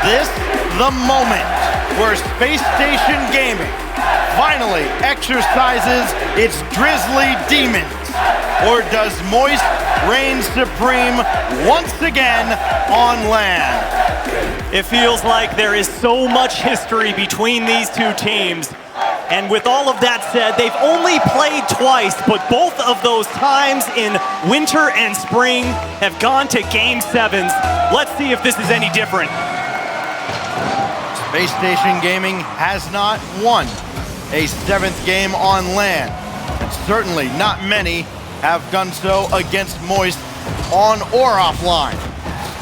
this the moment where Spacestation Gaming finally exercises its drizzly demons? Or does Moist reign supreme once again on land? It feels like there is so much history between these two teams. And with all of that said, they've only played twice, but both of those times in winter and spring have gone to Game 7s. Let's see if this is any different. Spacestation Gaming has not won a 7th game on land, and certainly not many have done so against Moist on or offline.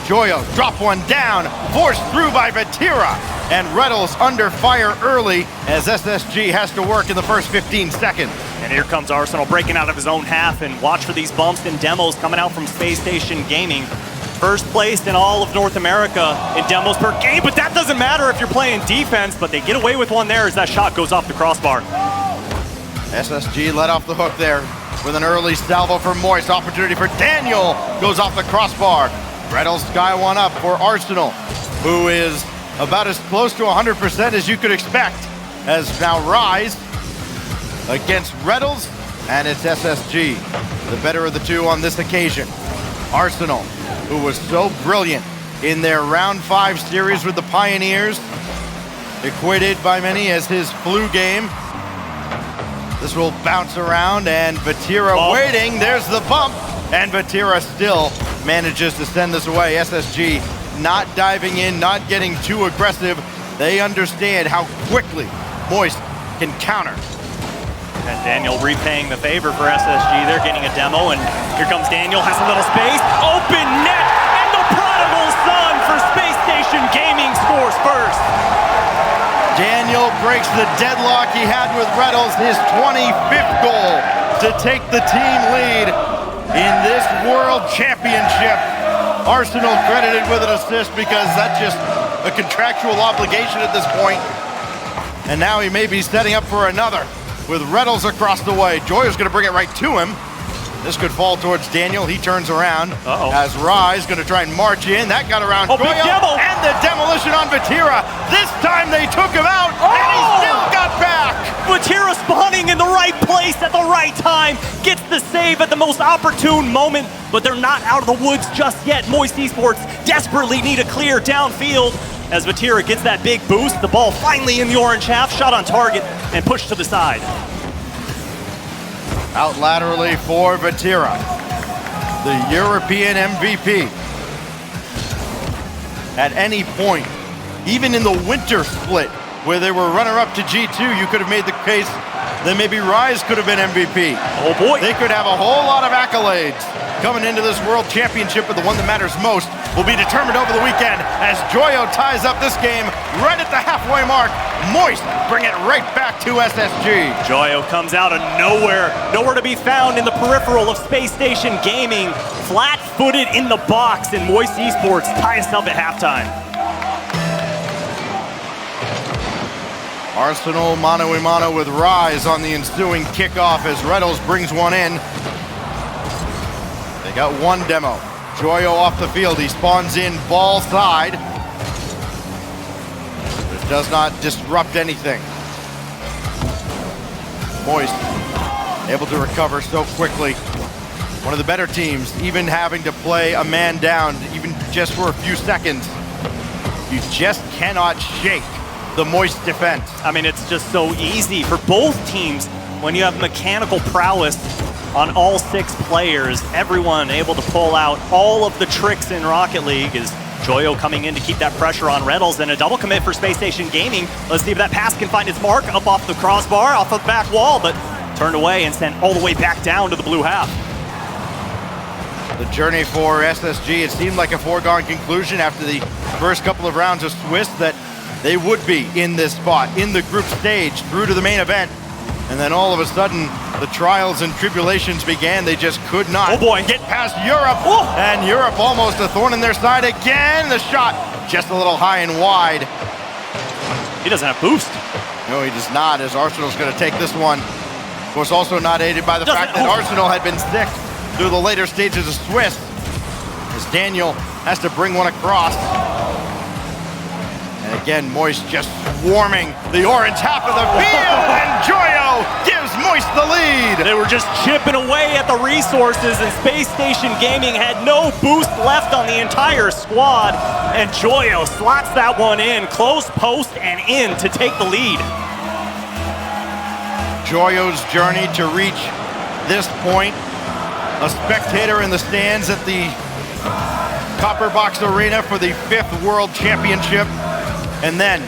Joyo drop one down, forced through by Vatira, and Reddles under fire early as SSG has to work in the first 15 seconds. And here comes Arsenal breaking out of his own half, and watch for these bumps and demos coming out from Spacestation Gaming. First place in all of North America in demos per game, but that doesn't matter if you're playing defense, but they get away with one there as that shot goes off the crossbar. SSG let off the hook there with an early salvo for Moist. Opportunity for Daniel goes off the crossbar. Reddles sky one up for Arsenal, who is about as close to 100% as you could expect, as now Rise against Reddles, and it's SSG, the better of the two on this occasion. Arsenal, who was so brilliant in their round 5 series with the Pioneers, equated by many as his flu game. This will bounce around, and Vatira waiting. There's the bump, and Vatira still manages to send this away. SSG not diving in, not getting too aggressive. They understand how quickly Moist can counter. And Daniel repaying the favor for SSG. They're getting a demo, and here comes Daniel, has a little space. Open net, and the prodigal son for Space Station Gaming scores first. Daniel breaks the deadlock he had with Reddles, his 25th goal to take the team lead in this World Championship. Arsenal credited with an assist because that's just a contractual obligation at this point. And now he may be setting up for another with Reddles across the way. Joyo's gonna bring it right to him. This could fall towards Daniel. He turns around as Rise gonna try and march in. That got around Joyo, and the demolition on Vatira. This time they took him out, and he still got back. Vatira spawning in the right place at the right time. Gets the save at the most opportune moment, but they're not out of the woods just yet. Moist Esports desperately need a clear downfield. As Vatira gets that big boost, the ball finally in the orange half, shot on target, and pushed to the side. Out laterally for Vatira, the European MVP. At any point, even in the winter split, where they were runner-up to G2, you could have made the case that maybe Rise could have been MVP. Oh boy. They could have a whole lot of accolades coming into this World Championship, but the one that matters most will be determined over the weekend as Joyo ties up this game right at the halfway mark. Moist bring it right back to SSG. Joyo comes out of nowhere to be found in the peripheral of Space Station Gaming, flat-footed in the box, and Moist Esports ties up at halftime. Arsenal mano-a-mano with Rise on the ensuing kickoff as Reddles brings one in. They got one demo. Joyo off the field. He spawns in ball side. This does not disrupt anything. Moist able to recover so quickly. One of the better teams, even having to play a man down, even just for a few seconds. You just cannot shake the Moist defense. I mean, it's just so easy for both teams when you have mechanical prowess on all 6 players. Everyone able to pull out all of the tricks in Rocket League. Is Joyo coming in to keep that pressure on Reddles, and a double commit for Space Station Gaming. Let's see if that pass can find its mark up off the crossbar, off the back wall, but turned away and sent all the way back down to the blue half. The journey for SSG, it seemed like a foregone conclusion after the first couple of rounds of Swiss that they would be in this spot, in the group stage, through to the main event. And then all of a sudden, the trials and tribulations began. They just could not get past Europe. And Europe almost a thorn in their side again. The shot just a little high and wide. He doesn't have boost. No, he does not, as Arsenal's going to take this one. Of course, also not aided by the fact that Arsenal had been sick through the later stages of Swiss, as Daniel has to bring one across. again, Moist just swarming the orange half of the field, and Joyo gives Moist the lead. They were just chipping away at the resources, and Spacestation Gaming had no boost left on the entire squad, and Joyo slots that one in, close post and in to take the lead. Joyo's journey to reach this point, a spectator in the stands at the Copper Box Arena for the 5th World Championship, and then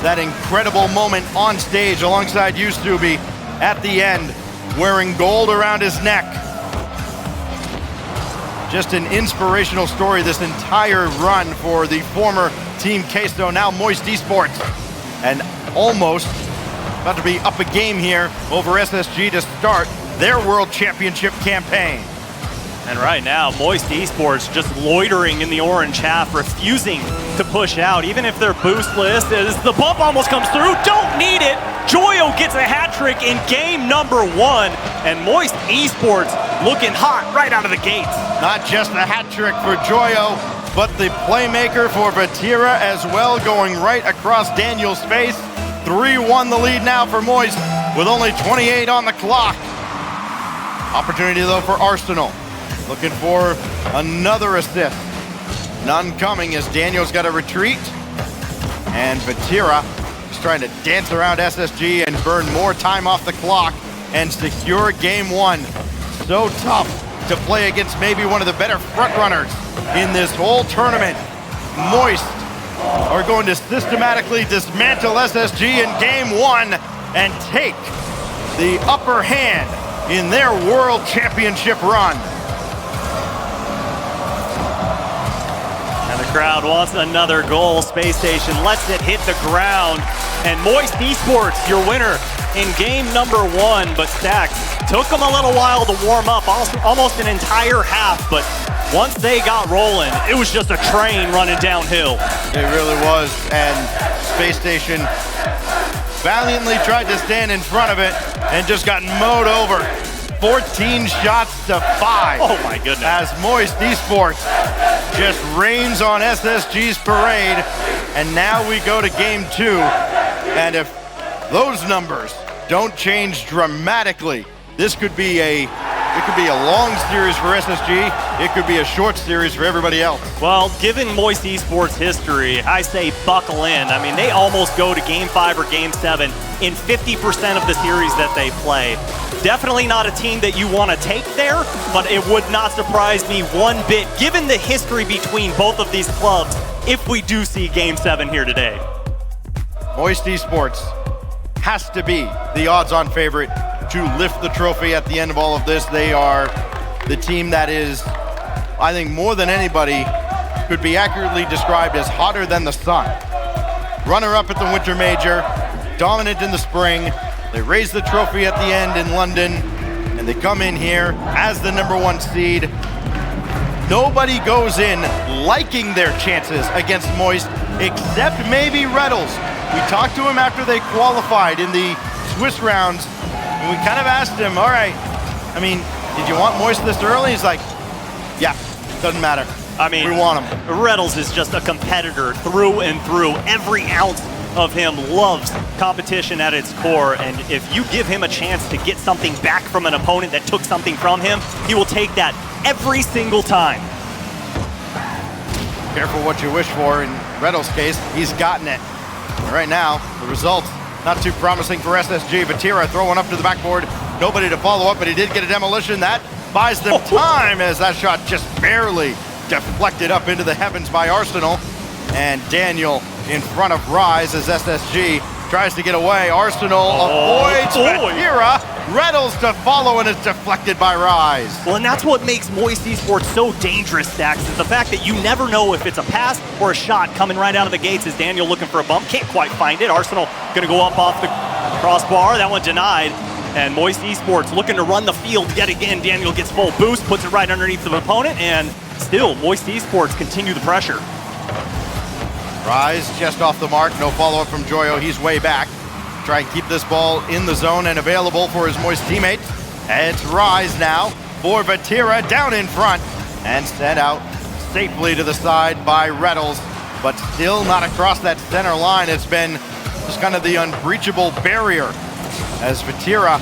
that incredible moment on stage alongside you, Stubby, at the end, wearing gold around his neck. Just an inspirational story, this entire run for the former Team Queso, now Moist Esports, and almost about to be up a game here over SSG to start their World Championship campaign. And right now, Moist Esports just loitering in the orange half, refusing to push out, even if they're boostless, as the bump almost comes through. Don't need it. Joyo gets a hat trick in game number 1, and Moist Esports looking hot right out of the gates. Not just the hat trick for Joyo, but the playmaker for Vatira as well, going right across Daniel's face. 3-1 the lead now for Moist, with only 28 on the clock. Opportunity though for Arsenal. Looking for another assist. None coming as Daniel's got to retreat. And Vatira is trying to dance around SSG and burn more time off the clock and secure game 1. So tough to play against maybe one of the better front runners in this whole tournament. Moist are going to systematically dismantle SSG in game 1 and take the upper hand in their World Championship run. And the crowd wants another goal. Space Station lets it hit the ground. And Moist Esports, your winner in game number 1. But Stacks, took them a little while to warm up, almost an entire half. But once they got rolling, it was just a train running downhill. It really was. And Space Station valiantly tried to stand in front of it and just got mowed over. 14 shots to 5. Oh my goodness. As Moist Esports just rains on SSG's parade. And now we go to game 2. And if those numbers don't change dramatically, this could be a long series for SSG. It could be a short series for everybody else. Well, given Moist Esports history, I say buckle in. I mean, they almost go to game 5 or game 7 in 50% of the series that they play. Definitely not a team that you want to take there, but it would not surprise me one bit, given the history between both of these clubs, if we do see game 7 here today. Moist Esports has to be the odds-on favorite to lift the trophy at the end of all of this. They are the team that is, I think more than anybody, could be accurately described as hotter than the sun. Runner-up at the Winter Major, dominant in the spring. They raise the trophy at the end in London, and they come in here as the #1 seed. Nobody goes in liking their chances against Moist, except maybe Reddles. We talked to him after they qualified in the Swiss rounds, and we kind of asked him, all right, I mean, did you want Moist this early? He's like, yeah, doesn't matter. I mean, we want him. Reddles is just a competitor through and through. Every ounce of him loves competition at its core, and if you give him a chance to get something back from an opponent that took something from him, he will take that every single time. Careful what you wish for. In Reddles' case, he's gotten it. And right now, the result, not too promising for SSG. Vatira throwing up to the backboard. Nobody to follow up, but he did get a demolition. That buys them time as that shot just barely deflected up into the heavens by Arsenal. And Daniel in front of Rise as SSG tries to get away. Arsenal avoids Vatira. Reddles to follow, and it's deflected by Rise. Well, and that's what makes Moist Esports so dangerous, Stacks, is the fact that you never know if it's a pass or a shot coming right out of the gates. As Daniel looking for a bump, can't quite find it. Arsenal gonna go up off the crossbar. That one denied. And Moist Esports looking to run the field yet again. Daniel gets full boost, puts it right underneath the opponent, and still Moist Esports continue the pressure. Rise just off the mark, no follow-up from Joyo. He's way back. Try and keep this ball in the zone and available for his Moist teammate. And it's Rise now for Vatira down in front and sent out safely to the side by Reddles. but still not across that center line. It's been just kind of the unbreachable barrier as Vatira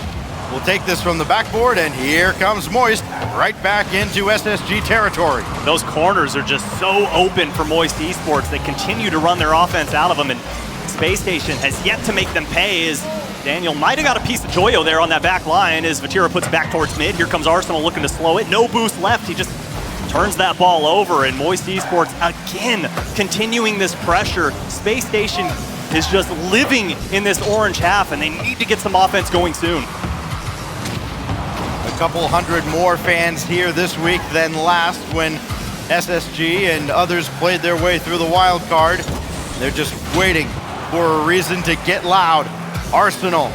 will take this from the backboard, and here comes Moist right back into SSG territory. Those corners are just so open for Moist Esports. They continue to run their offense out of them, and Space Station has yet to make them pay as Daniel might have got a piece of Joyo there on that back line as Vatira puts back towards mid. Here comes Arsenal looking to slow it. No boost left. He just turns that ball over, and Moist Esports again continuing this pressure. Space Station is just living in this orange half, and they need to get some offense going soon. A couple hundred more fans here this week than last when SSG and others played their way through the wild card. They're just waiting for a reason to get loud. Arsenal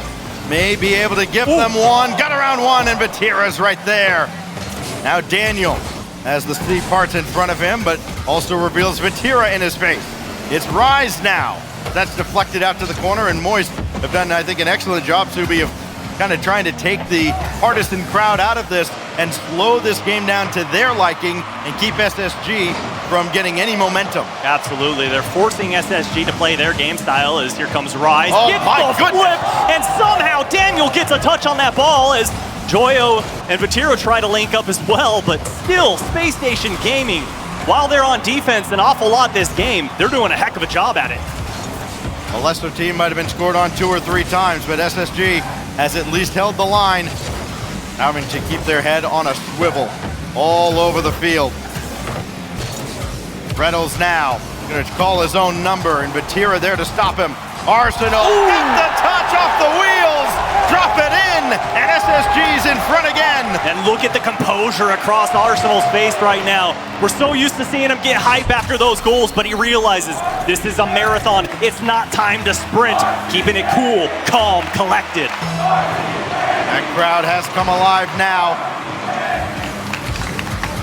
may be able to give them one. Got around one, and Vatira's right there. Now Daniel has the C parts in front of him, but also reveals Vatira in his face. It's Rise now. That's deflected out to the corner, and Moist have done, I think, an excellent job, Subi, of kind of trying to take the partisan crowd out of this and slow this game down to their liking and keep SSG from getting any momentum. Absolutely, they're forcing SSG to play their game style as here comes Rise. Oh, gets my the goodness. flip, and somehow Daniel gets a touch on that ball as Joyo and Vatira try to link up as well, but still, Space Station Gaming, while they're on defense an awful lot this game, they're doing a heck of a job at it. The Leicester team might have been scored on 2 or 3 times, but SSG has at least held the line, having to keep their head on a swivel all over the field. Reynolds now going to call his own number, and Vatira there to stop him. Arsenal get the touch off the wheels, drop it in, and SSG's in front again. And look at the composure across Arsenal's face right now. We're so used to seeing him get hype after those goals, but he realizes this is a marathon. It's not time to sprint. Keeping it cool, calm, collected. That crowd has come alive now.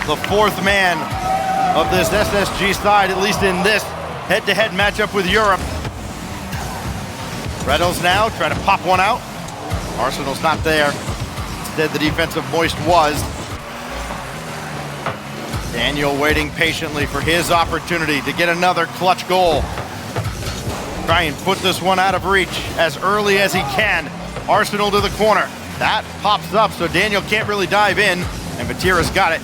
The 4th man of this SSG side, at least in this head-to-head matchup with Europe. Reynolds now trying to pop one out. Arsenal's not there. Instead, the defensive Moist was. Daniel waiting patiently for his opportunity to get another clutch goal. Try and put this one out of reach as early as he can. Arsenal to the corner. That pops up, so Daniel can't really dive in, and Vatira's got it.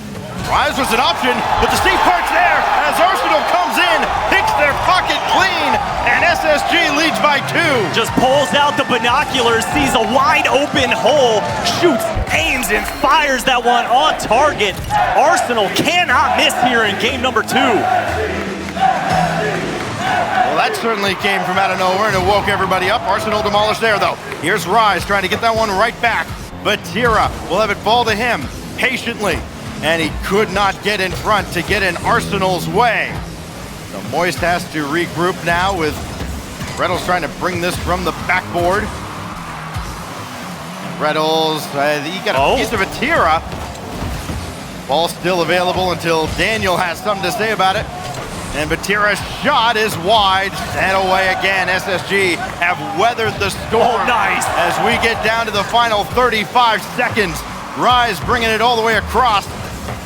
Rise was an option, but the steep part's there as Arsenal comes in, picks their pocket clean, and SSG leads by 2. Just pulls out the binoculars, sees a wide open hole, shoots, aims, and fires that one on target. Arsenal cannot miss here in game number 2. Well, that certainly came from out of nowhere, and it woke everybody up. Arsenal demolished there, though. Here's Rise trying to get that one right back. Vatira will have it fall to him patiently, and he could not get in front to get in Arsenal's way. So Moist has to regroup now with Reynolds trying to bring this from the backboard. Reynolds, he got a piece of Vatira. Ball still available until Daniel has something to say about it. And Vatira's shot is wide and away again. SSG have weathered the storm. Oh, nice. As we get down to the final 35 seconds. Rise bringing it all the way across.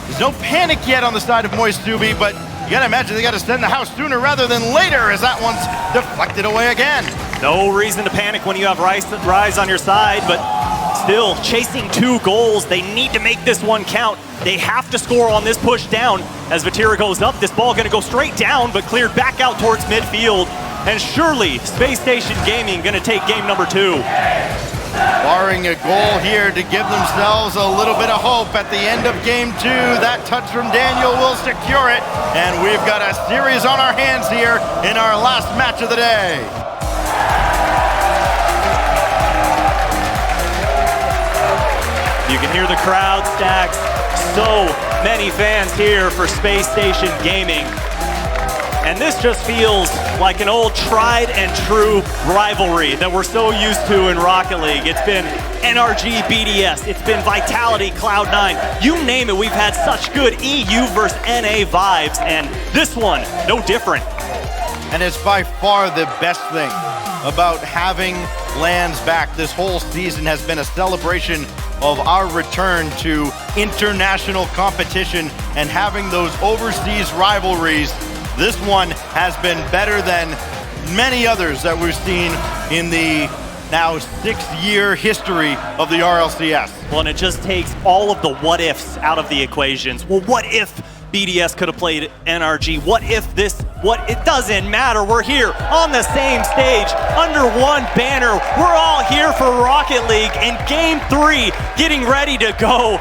There's no panic yet on the side of Moist Subi, but you gotta imagine they gotta send the house sooner rather than later as that one's deflected away again. No reason to panic when you have Rise on your side, but still chasing 2 goals. They need to make this one count. They have to score on this push down. As Vatira goes up, this ball gonna go straight down, but cleared back out towards midfield. And surely Space Station Gaming gonna take game number 2. Barring a goal here to give themselves a little bit of hope at the end of game 2. That touch from Daniel will secure it. And we've got a series on our hands here in our last match of the day. You can hear the crowd stacks. So many fans here for Space Station Gaming. And this just feels like an old tried and true rivalry that we're so used to in Rocket League. It's been NRG BDS, it's been Vitality Cloud9. You name it, we've had such good EU versus NA vibes, and this one, no different. And it's by far the best thing about having LANs back. This whole season has been a celebration of our return to international competition and having those overseas rivalries This one has been better than many others that we've seen in the now 6-year history of the RLCS. Well, and it just takes all of the what-ifs out of the equations. Well, what if BDS could have played NRG? What if this? It doesn't matter. We're here on the same stage, under one banner. We're all here for Rocket League in Game 3, getting ready to go.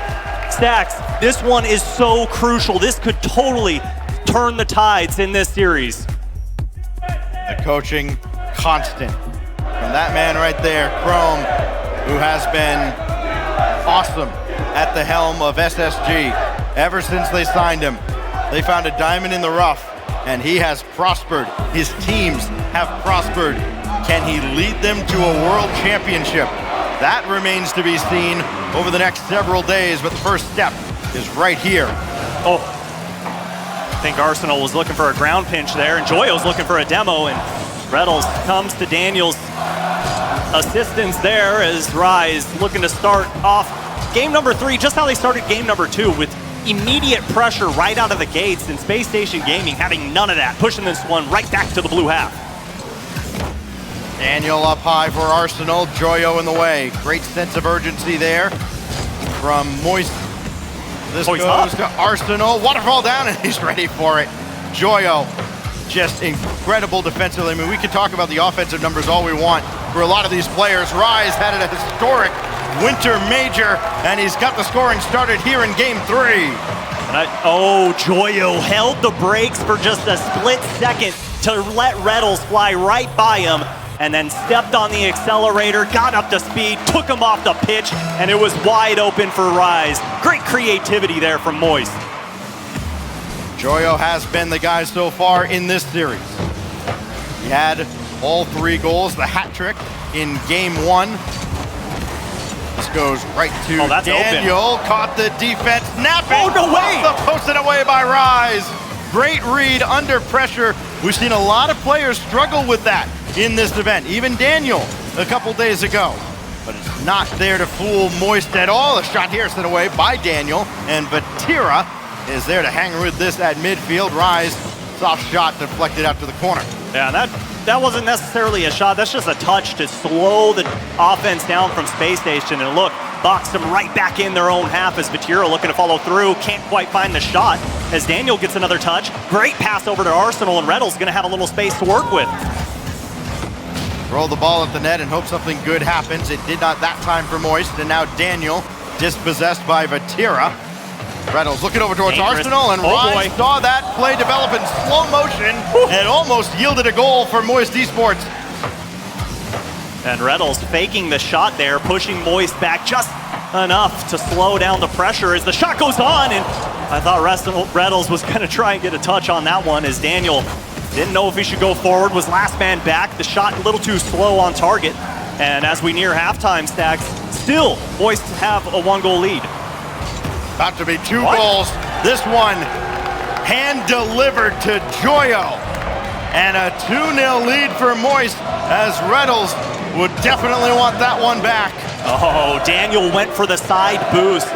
Stacks, this one is so crucial. This could totally turn the tides in this series. The coaching constant from that man right there, Chrome, who has been awesome at the helm of SSG ever since they signed him. They found a diamond in the rough, and he has prospered. His teams have prospered. Can he lead them to a world championship? That remains to be seen over the next several days, but the first step is right here. Oh, I think Arsenal was looking for a ground pinch there, and Joyo's looking for a demo, and Reddles comes to Daniel's assistance there as Rise looking to start off game number 3, just how they started game number 2, with immediate pressure right out of the gates, and Spacestation Gaming having none of that, pushing this one right back to the blue half. Daniel up high for Arsenal, Joyo in the way. Great sense of urgency there from Moist. This Moist goes up to Arsenal, waterfall down, and he's ready for it. Joyo, just incredible defensively. I mean, we could talk about the offensive numbers all we want for a lot of these players. Rise had a historic winter major, and he's got the scoring started here in game 3. And Joyo held the brakes for just a split second to let Reddles fly right by him, and then stepped on the accelerator, got up to speed, took him off the pitch, and it was wide open for Rise. Great creativity there from Moist. Joyo has been the guy so far in this series. He had all 3 goals, the hat trick in game 1. This goes right to Daniel, open. Caught the defense, napping. Oh, no way! Off the posted away by Rise. Great read under pressure. We've seen a lot of players struggle with that in this event. Even Daniel a couple days ago. But it's not there to fool Moist at all. A shot here sent away by Daniel, and Vatira is there to hang with this at midfield. Rise, soft shot deflected out to the corner. Yeah, that wasn't necessarily a shot. That's just a touch to slow the offense down from Space Station. And look, boxed them right back in their own half as Vatira looking to follow through. Can't quite find the shot as Daniel gets another touch. Great pass over to Arsenal, and Reddles going to have a little space to work with. Roll the ball at the net and hope something good happens. It did not that time for Moist, and now Daniel dispossessed by Vatira. Reynolds looking over towards Arsenal, and Rise saw that play develop in slow motion and almost yielded a goal for Moist Esports. And Reynolds faking the shot there, pushing Moist back just enough to slow down the pressure as the shot goes on, and I thought Reynolds was going to try and get a touch on that one as Daniel didn't know if he should go forward, was last man back. The shot a little too slow on target, and as we near halftime, Stacks, still Moist have a 1-goal lead. About to be 2 goals. This one hand-delivered to Joyo. And a 2-0 lead for Moist, as Reddles would definitely want that one back. Oh, Daniel went for the side boost,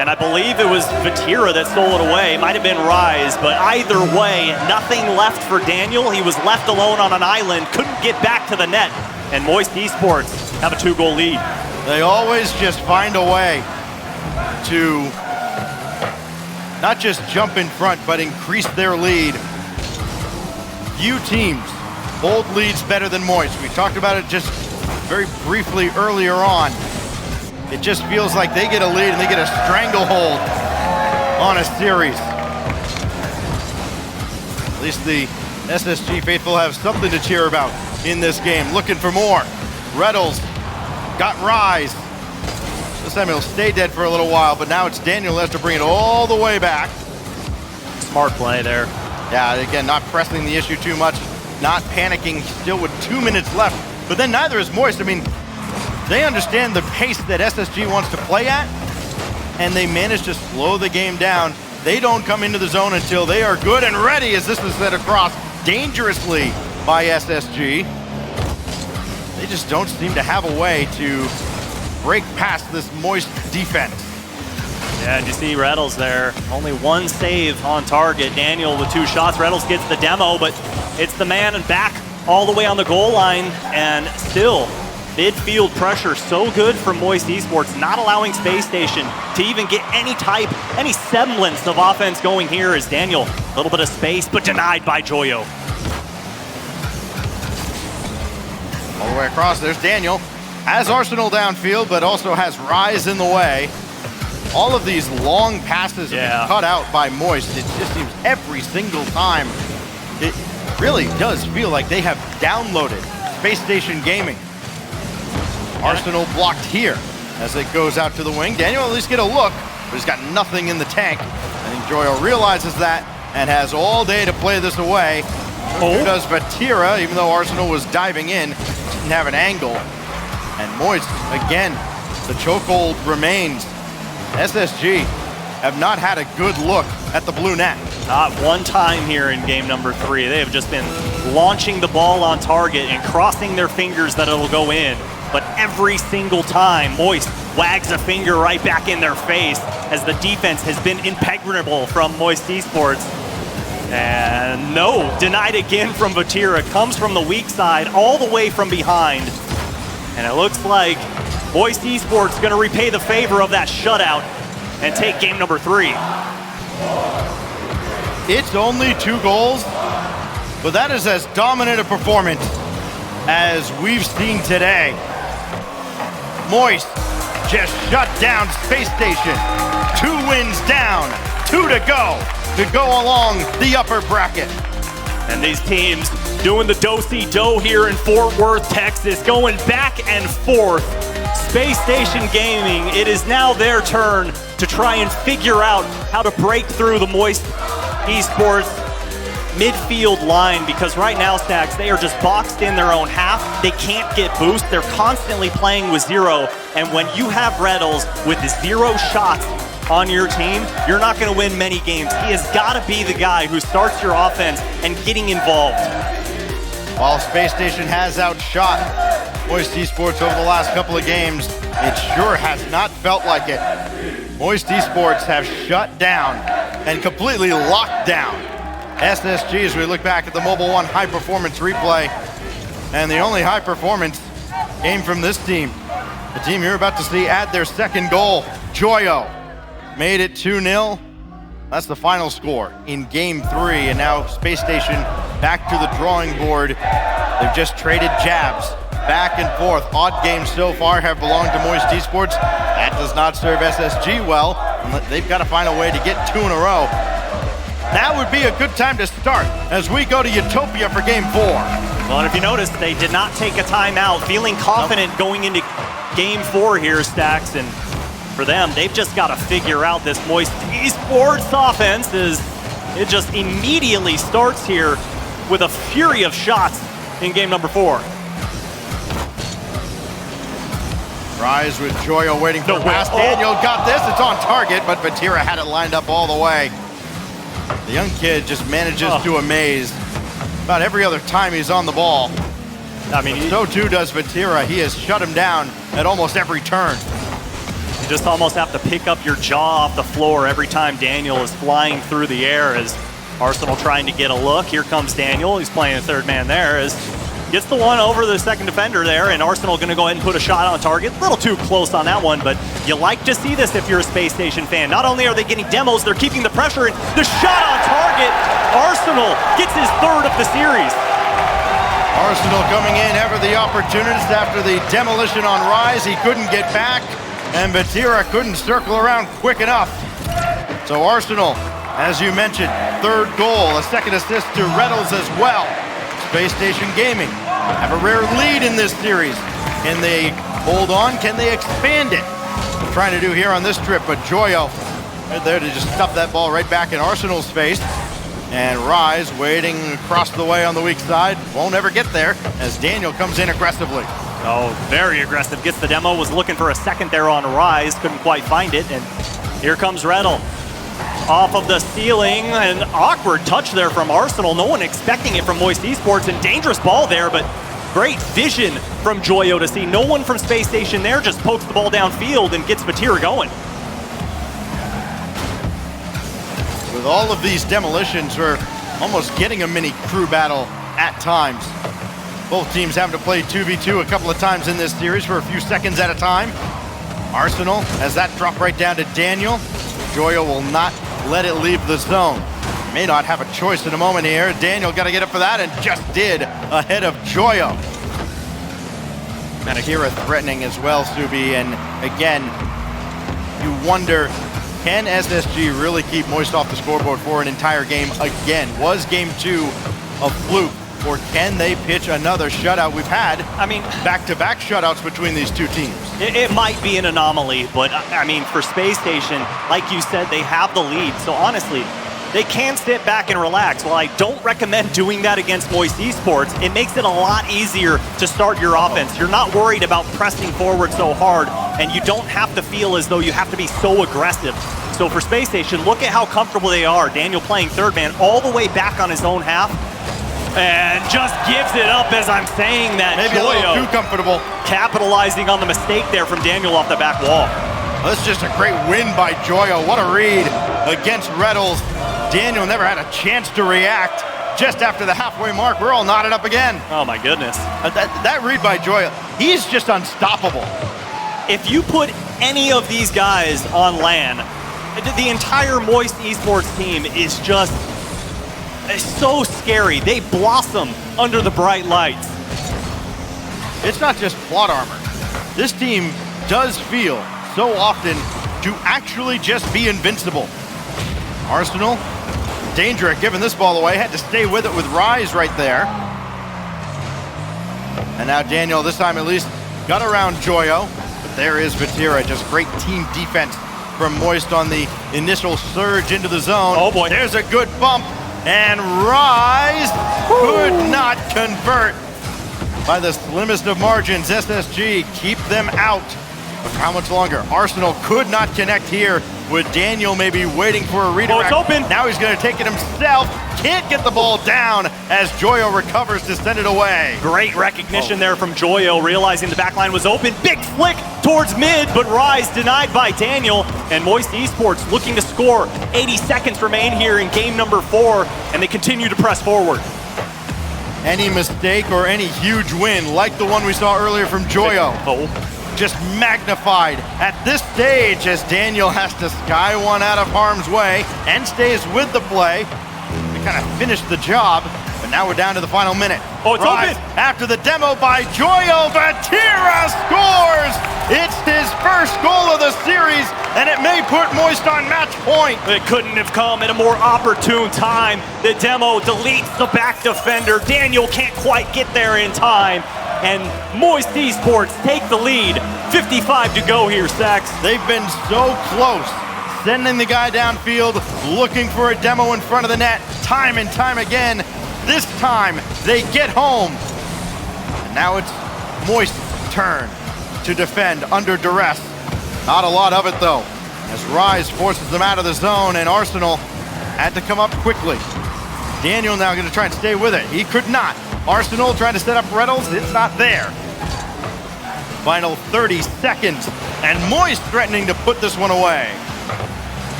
and I believe it was Vatira that stole it away. Might have been Rise, but either way, nothing left for Daniel. He was left alone on an island, couldn't get back to the net, and Moist Esports have a 2-goal lead. They always just find a way to not just jump in front, but increase their lead. Few teams hold leads better than Moist. We talked about it just very briefly earlier on. It just feels like they get a lead and they get a stranglehold on a series. At least the SSG faithful have something to cheer about in this game. Looking for more. Reddles got Rise. This time he'll stay dead for a little while, but now it's Daniel who has to bring it all the way back. Smart play there. Yeah, again, not pressing the issue too much, not panicking, still with 2 minutes left. But then neither is Moist. I mean, they understand the pace that SSG wants to play at, and they manage to slow the game down. They don't come into the zone until they are good and ready, as this is set across dangerously by SSG. They just don't seem to have a way to break past this Moist defense. Yeah, and you see Reddles there. Only one save on target. Daniel with 2 shots. Reddles gets the demo, but it's the man and back all the way on the goal line. And still, midfield pressure so good from Moist Esports, not allowing Space Station to even get any semblance of offense going here as Daniel, a little bit of space, but denied by Joyo. All the way across, there's Daniel. Has Arsenal downfield, but also has Rise in the way. All of these long passes have been cut out by Moist. It just seems every single time. It really does feel like they have downloaded Space Station Gaming. Arsenal blocked here as it goes out to the wing. Daniel at least get a look, but he's got nothing in the tank. I think Joyo realizes that and has all day to play this away. Who does Vatira, even though Arsenal was diving in, didn't have an angle. And Moist, again, the chokehold remains. SSG have not had a good look at the blue net. Not one time here in game number 3. They have just been launching the ball on target and crossing their fingers that it'll go in. But every single time, Moist wags a finger right back in their face as the defense has been impenetrable from Moist Esports. And no, denied again from Vatira. Comes from the weak side, all the way from behind. And it looks like Moist Esports going to repay the favor of that shutout and take game number 3. It's only 2 goals, but that is as dominant a performance as we've seen today. Moist just shut down Space Station. 2 wins down, 2 to go along the upper bracket. And these teams doing the do-si-do here in Fort Worth, Texas, going back and forth. Space Station Gaming, it is now their turn to try and figure out how to break through the Moist Esports midfield line, because right now, Stacks, they are just boxed in their own half. They can't get boost. They're constantly playing with 0. And when you have Reddles with 0 shots on your team, you're not going to win many games. He has got to be the guy who starts your offense and getting involved. While Space Station has outshot Moist Esports over the last couple of games, it sure has not felt like it. Moist Esports have shut down and completely locked down SSG as we look back at the Mobile One high performance replay. And the only high performance came from this team. The team you're about to see add their 2nd goal. Joyo made it 2-0. That's the final score in game 3. And now Space Station back to the drawing board. They've just traded jabs back and forth. Odd games so far have belonged to Moist Esports. That does not serve SSG well. They've got to find a way to get 2 in a row. That would be a good time to start as we go to Utopia for game 4. Well, and if you notice, they did not take a timeout, feeling confident going into game 4 here, Stacks. And for them, they've just got to figure out this Moist Esports offense. It just immediately starts here with a fury of shots in game number 4. Rise with Joyo waiting for the pass. Daniel got this. It's on target, but Vatira had it lined up all the way. The young kid just manages to amaze about every other time he's on the ball. I mean, so too does Vatira. He has shut him down at almost every turn. You just almost have to pick up your jaw off the floor every time Daniel is flying through the air as Arsenal trying to get a look. Here comes Daniel. He's playing a 3rd man there as gets the one over the 2nd defender there, and Arsenal going to go ahead and put a shot on target. A little too close on that one, but you like to see this if you're a Space Station fan. Not only are they getting demos, they're keeping the pressure, and the shot on target. Arsenal gets his 3rd of the series. Arsenal coming in ever the opportunist after the demolition on Rise. He couldn't get back, and Vatira couldn't circle around quick enough. So Arsenal, as you mentioned, 3rd goal, a 2nd assist to Reddles as well. Space Station Gaming have a rare lead in this series. Can they hold on? Can they expand it? We're trying to do here on this trip, but Joyo right there to just stuff that ball right back in Arsenal's face. And Rise waiting across the way on the weak side. Won't ever get there as Daniel comes in aggressively. Oh, very aggressive. Gets the demo, was looking for a 2nd there on Rise. Couldn't quite find it, and here comes Reddle. Off of the ceiling, an awkward touch there from Arsenal. No one expecting it from Moist Esports, and dangerous ball there, but great vision from Joyo to see no one from Space Station there, just pokes the ball downfield and gets Vatira going. with all of these demolitions, we're almost getting a mini crew battle at times. Both teams having to play 2v2 a couple of times in this series for a few seconds at a time. Arsenal has that drop right down to Daniel. Joyo will not let it leave the zone. May not have a choice in a moment here. Daniel got to get up for that and just did ahead of Joyo. And Akira threatening as well, Subi. And again, you wonder, can SSG really keep Moist off the scoreboard for an entire game again? Was game 2 a fluke, or can they pitch another shutout? We've had, back-to-back shutouts between these two teams. It might be an anomaly, but I mean, for Space Station, like you said, they have the lead. So honestly, they can sit back and relax. While I don't recommend doing that against Moist Esports, it makes it a lot easier to start your offense. You're not worried about pressing forward so hard, and you don't have to feel as though you have to be so aggressive. So for Space Station, look at how comfortable they are. Daniel playing third man all the way back on his own half, and just gives it up as I'm saying that. Maybe Joyo, a little too comfortable. Capitalizing on the mistake there from Daniel off the back wall. Well, that's just a great win by Joyo. What a read against Reddles. Daniel never had a chance to react. Just after the halfway mark, we're all knotted up again. Oh my goodness. That read by Joyo, he's just unstoppable. If you put any of these guys on LAN, the entire Moist Esports team is just so scary. They blossom under the bright lights. It's not just plot armor. This team does feel so often to actually just be invincible. Arsenal, danger at giving this ball away, had to stay with it with Rise right there. And now Daniel, this time at least, got around Joyo. But there is Vatira, just great team defense from Moist on the initial surge into the zone. Oh boy. There's a good bump. And Rise could not convert. By the slimmest of margins, SSG keep them out. But how much longer? Arsenal could not connect here, with Daniel maybe waiting for a redirect. Oh, it's open. Now he's going to take it himself. Can't get the ball down as Joyo recovers to send it away. Great recognition there from Joyo, realizing the backline was open. Big flick towards mid, but Rise denied by Daniel. And Moist Esports looking to score. 80 seconds remain here in game number 4, and they continue to press forward. Any mistake or any huge win, like the one we saw earlier from Joyo, just magnified at this stage as Daniel has to sky one out of harm's way and stays with the play to kind of finish the job. But now we're down to the final minute. Oh, it's open! After the demo by Joyo, Vatira scores! It's his first goal of the series, and it may put Moist on match point. It couldn't have come at a more opportune time. The demo deletes the back defender. Daniel can't quite get there in time. And Moist Esports take the lead. 55 to go here, Sax. They've been so close, sending the guy downfield, looking for a demo in front of the net, time and time again. This time, they get home. And now it's Moist's turn to defend under duress. Not a lot of it, though, as Rise forces them out of the zone, and Arsenal had to come up quickly. Daniel now going to try and stay with it. He could not. Arsenal trying to set up Reddles. It's not there. Final 30 seconds, and Moist threatening to put this one away.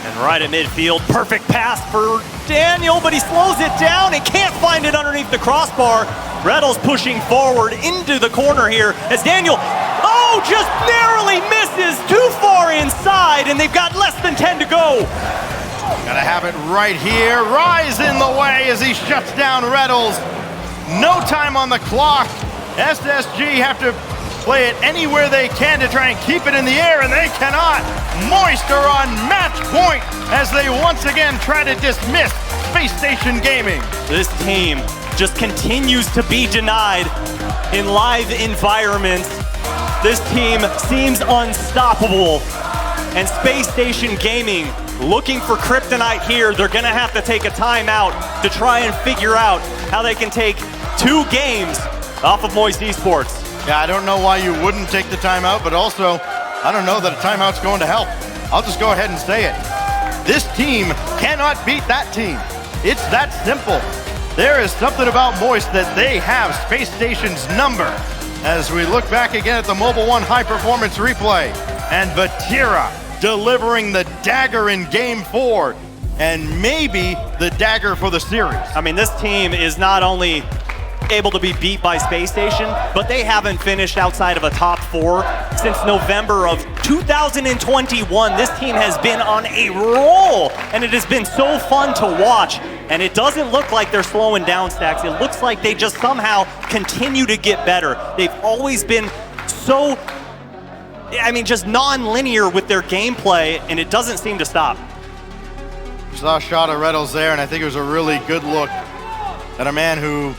And right at midfield, perfect pass for Daniel, but he slows it down and can't find it underneath the crossbar. Reddles pushing forward into the corner here as Daniel, just narrowly misses, too far inside, and they've got less than 10 to go. Gotta have it right here. Rise in the way as he shuts down Reddles. No time on the clock. SSG have to play it anywhere they can to try and keep it in the air, and they cannot. Moist are on match point as they once again try to dismiss Spacestation Gaming. This team just continues to be denied in live environments. This team seems unstoppable. And Spacestation Gaming looking for kryptonite here. They're gonna have to take a timeout to try and figure out how they can take 2 games off of Moist Esports. Yeah, I don't know why you wouldn't take the timeout, but also, I don't know that a timeout's going to help. I'll just go ahead and say it. This team cannot beat that team. It's that simple. There is something about Moist that they have Space Station's number. As we look back again at the Mobile One high performance replay, and Vatira delivering the dagger in game 4. and maybe the dagger for the series. I mean, this team is not only able to be beat by Space Station, but they haven't finished outside of a top 4 since November of 2021. This team has been on a roll, and it has been so fun to watch. And it doesn't look like they're slowing down, Stacks. It looks like they just somehow continue to get better. They've always been so, I mean, just non-linear with their gameplay, and it doesn't seem to stop. Saw a shot of Reynolds there, and I think it was a really good look at a man who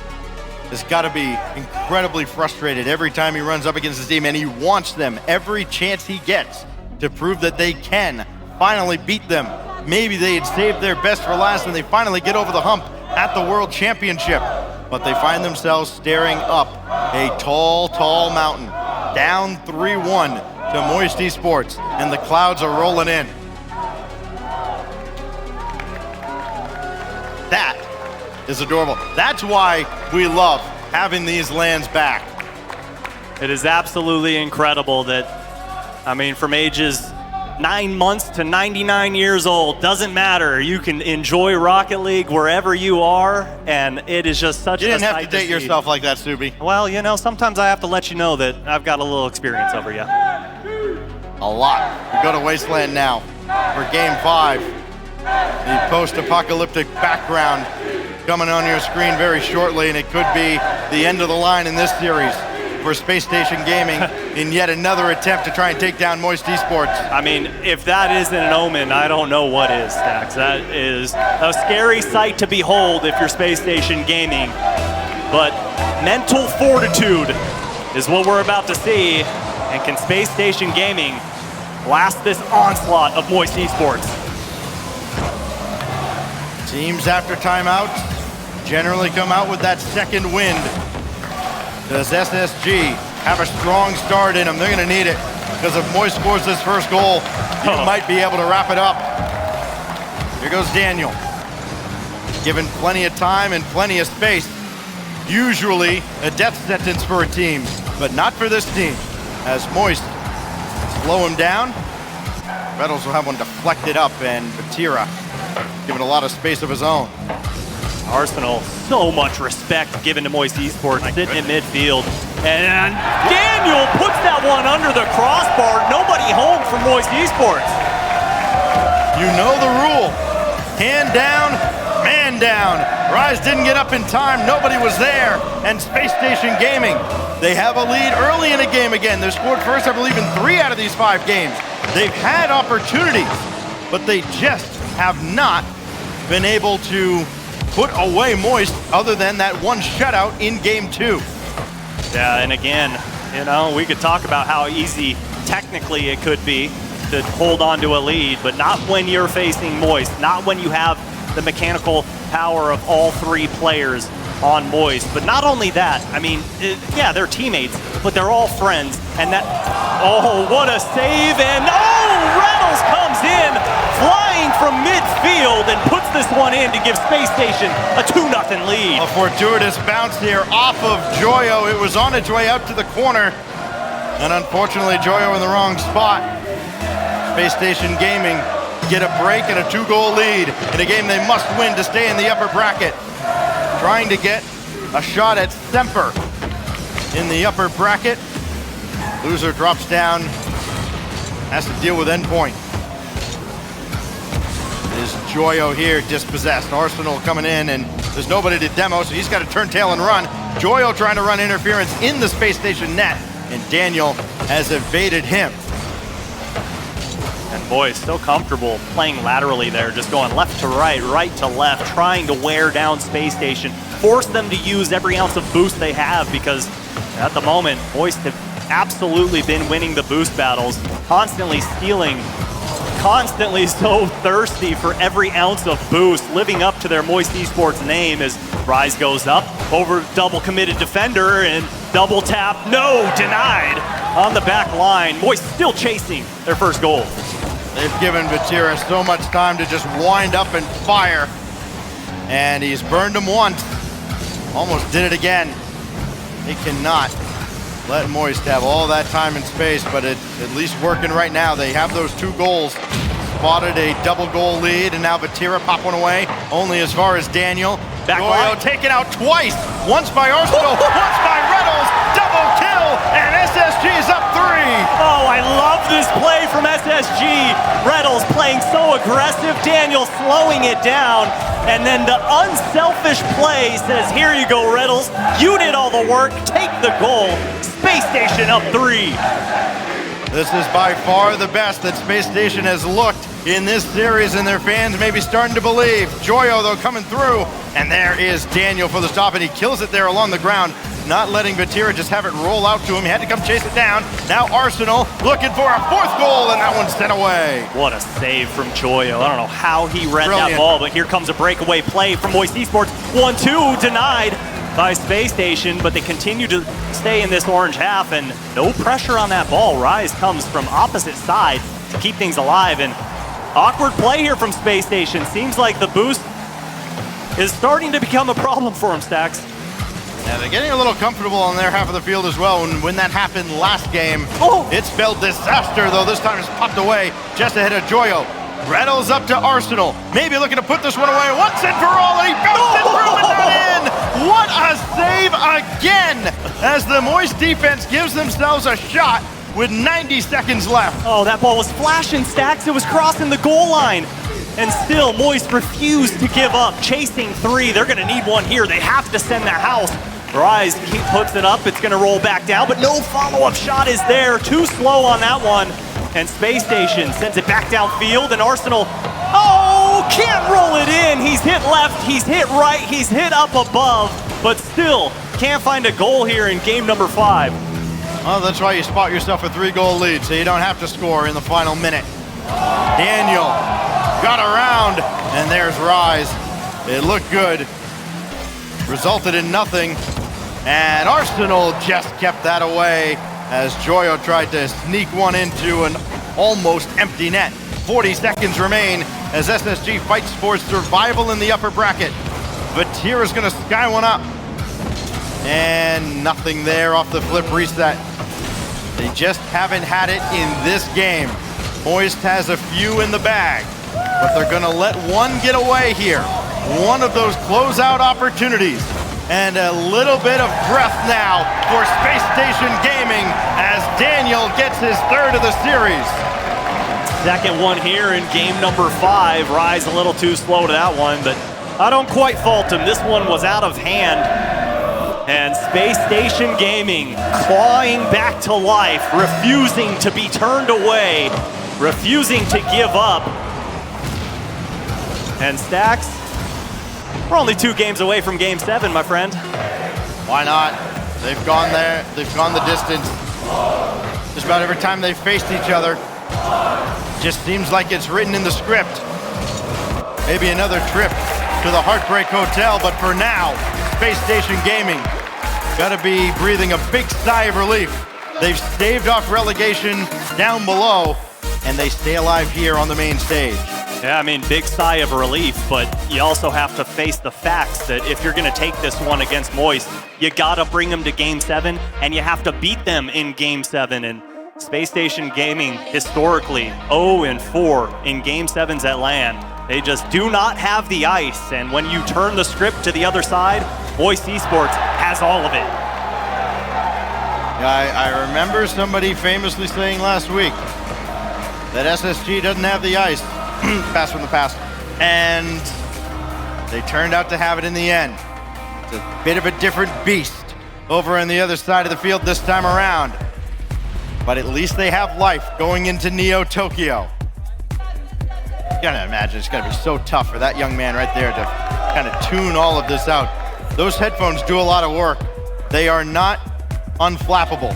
has got to be incredibly frustrated every time he runs up against his team, and he wants them every chance he gets to prove that they can finally beat them. Maybe they had saved their best for last and they finally get over the hump at the World Championship, but they find themselves staring up a tall, tall mountain, down 3-1 to Moist Esports, and the clouds are rolling in. That is adorable. That's why we love having these lands back. It is absolutely incredible that, I mean, from ages 9 months to 99 years old, doesn't matter. You can enjoy Rocket League wherever you are, and it is just such a sight to see. You didn't have to date yourself like that, Subi. Well, you know, sometimes I have to let you know that I've got a little experience over you. A lot. We go to Wasteland now for Game 5. The post-apocalyptic background coming on your screen very shortly, and it could be the end of the line in this series for Spacestation Gaming in yet another attempt to try and take down Moist Esports. I mean, if that isn't an omen, I don't know what is, Stax. That is a scary sight to behold if you're Space Station Gaming. But mental fortitude is what we're about to see, and can Space Station Gaming last this onslaught of Moist Esports? Teams after timeout generally come out with that second wind. Does SSG have a strong start in them? They're going to need it, because if Moist scores this first goal, you might be able to wrap it up. Here goes Daniel. Given plenty of time and plenty of space. Usually a death sentence for a team, but not for this team. As Moist slow him down, Reynolds will have one deflected up, and Batira given a lot of space of his own. Arsenal, so much respect given to Moist Esports, sitting in midfield. And Daniel puts that one under the crossbar. Nobody home for Moist Esports. You know the rule. Hand down, man down. Rise didn't get up in time. Nobody was there. And Space Station Gaming, they have a lead early in a game again. They scored first, I believe, in 3 out of these 5 games. They've had opportunities, but they just have not been able to put away Moist other than that one shutout in Game 2. Yeah, and again, you know, we could talk about how easy technically it could be to hold on to a lead, but not when you're facing Moist, not when you have the mechanical power of all 3 players on Moist. But not only that, I mean, yeah, they're teammates, but they're all friends. And that, oh, what a save, and oh, Reynolds comes in, flying from midfield and puts this one in to give Space Station a 2-0 lead. A fortuitous bounce here off of Joyo. It was on its way out to the corner, and unfortunately Joyo in the wrong spot. Space Station Gaming get a break and a 2-goal lead in a game they must win to stay in the upper bracket. Trying to get a shot at Semper in the upper bracket. Loser drops down, has to deal with endpoint. Is Joyo here dispossessed? Arsenal coming in, and there's nobody to demo, so he's got to turn tail and run. Joyo trying to run interference in the Space Station net, and Daniel has evaded him. And boy, so comfortable playing laterally there, just going left to right, right to left, trying to wear down Space Station, force them to use every ounce of boost they have, because at the moment, Moist have absolutely been winning the boost battles, constantly stealing, constantly so thirsty for every ounce of boost, living up to their Moist Esports name as Rise goes up over double committed defender and double tap, no, denied on the back line. Moist still chasing their first goal. They've given Batira so much time to just wind up and fire, and he's burned him once, almost did it again. They cannot let Moist have all that time and space, but it's at least working right now. They have those 2 goals spotted a double goal lead, and now Vatira pop one away, only as far as Daniel. Back Joyo line. taken out twice, once by Arsenal, once by Reynolds, double kill, and SSG's up 3. Oh, I love this play from SSG. Reynolds playing so aggressive, Daniel slowing it down, and then the unselfish play says, here you go, Reynolds. You did all the work, take the goal. Space Station up 3. This is by far the best that Space Station has looked in this series, and their fans may be starting to believe. Joyo, though, coming through, and there is Daniel for the stop, and he kills it there along the ground, not letting Vatira just have it roll out to him. He had to come chase it down. Now Arsenal looking for a 4th goal, and that one's sent away. What a save from Joyo. I don't know how he read Brilliant. that ball, but here comes a breakaway play from Moist Esports. 1-2 denied by Space Station, but they continue to stay in this orange half, and no pressure on that ball. Rise comes from opposite side to keep things alive, and awkward play here from Space Station. Seems like the boost is starting to become a problem for him, Stacks. Yeah, they're getting a little comfortable on their half of the field as well, and when that happened last game, it spelled disaster, though this time it's popped away just ahead of Joyo. Reynolds up to Arsenal, maybe looking to put this one away once and for all, and he bounced it through and not in! What a save again, as the Moist defense gives themselves a shot with 90 seconds left. Oh, that ball was flashing, Stacks. It was crossing the goal line. And still, Moist refused to give up, chasing 3. They're gonna need one here. They have to send the house. Rise puts it up, it's gonna roll back down, but no follow-up shot is there. Too slow on that one. And Space Station sends it back downfield, and Arsenal, can't roll it in. He's hit left, he's hit right, he's hit up above, but still can't find a goal here in game number 5. Well, that's why you spot yourself a 3-goal lead, so you don't have to score in the final minute. Daniel got around, and there's Rise. It looked good, resulted in nothing, and Arsenal just kept that away as Joyo tried to sneak one into an almost empty net. 40 seconds remain as SSG fights for survival in the upper bracket. Vatira's gonna sky one up, and nothing there off the flip reset. They just haven't had it in this game. Moist has a few in the bag, but they're gonna let one get away here. One of those closeout opportunities. And a little bit of breath now for Space Station Gaming as Daniel gets his 3rd of the series. Second one here in game number 5. Rise a little too slow to that one, but I don't quite fault him. This one was out of hand. And Space Station Gaming clawing back to life, refusing to be turned away, refusing to give up. And Stacks, we're only 2 games away from game 7, my friend. Why not? They've gone there, they've gone the distance. Just about every time they've faced each other, just seems like it's written in the script. Maybe another trip to the Heartbreak Hotel, but for now, Space Station Gaming gotta be breathing a big sigh of relief. They've staved off relegation down below, and they stay alive here on the main stage. Yeah, I mean, big sigh of relief, but you also have to face the facts that if you're gonna take this one against Moist, you gotta bring them to game 7, and you have to beat them in game 7. And Space Station Gaming, historically, 0-4 in game 7s at LAN. They just do not have the ice, and when you turn the script to the other side, Moist Esports has all of it. Yeah, I remember somebody famously saying last week that SSG doesn't have the ice. Pass from the past. And they turned out to have it in the end. It's a bit of a different beast over on the other side of the field this time around. But at least they have life going into Neo Tokyo. You gotta imagine it's gonna be so tough for that young man right there to kind of tune all of this out. Those headphones do a lot of work. They are not unflappable.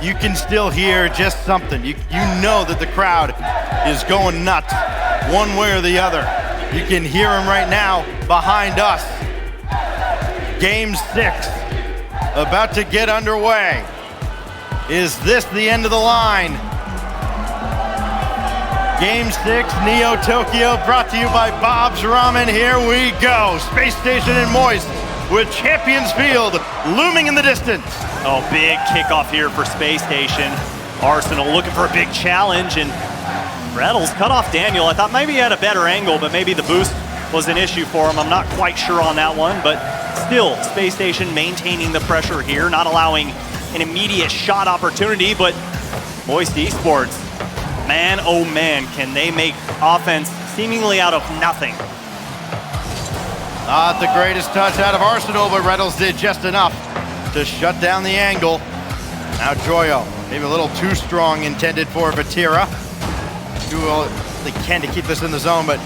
You can still hear just something. You know that the crowd is going nuts one way or the other. You can hear them right now behind us. Game 6 about to get underway. Is this the end of the line? Game 6, Neo Tokyo, brought to you by Bob's Ramen. Here we go. Space Station and Moist with Champions Field looming in the distance. Oh, big kickoff here for Space Station. Arsenal looking for a big challenge, and Reddles cut off Daniel. I thought maybe he had a better angle, but maybe the boost was an issue for him. I'm not quite sure on that one, but still, Spacestation maintaining the pressure here, not allowing an immediate shot opportunity, but Moist Esports, man, oh man, can they make offense seemingly out of nothing. Not the greatest touch out of Arsenal, but Reddles did just enough to shut down the angle. Now Joyo, maybe a little too strong intended for Vatira. Do all they can to keep this in the zone, but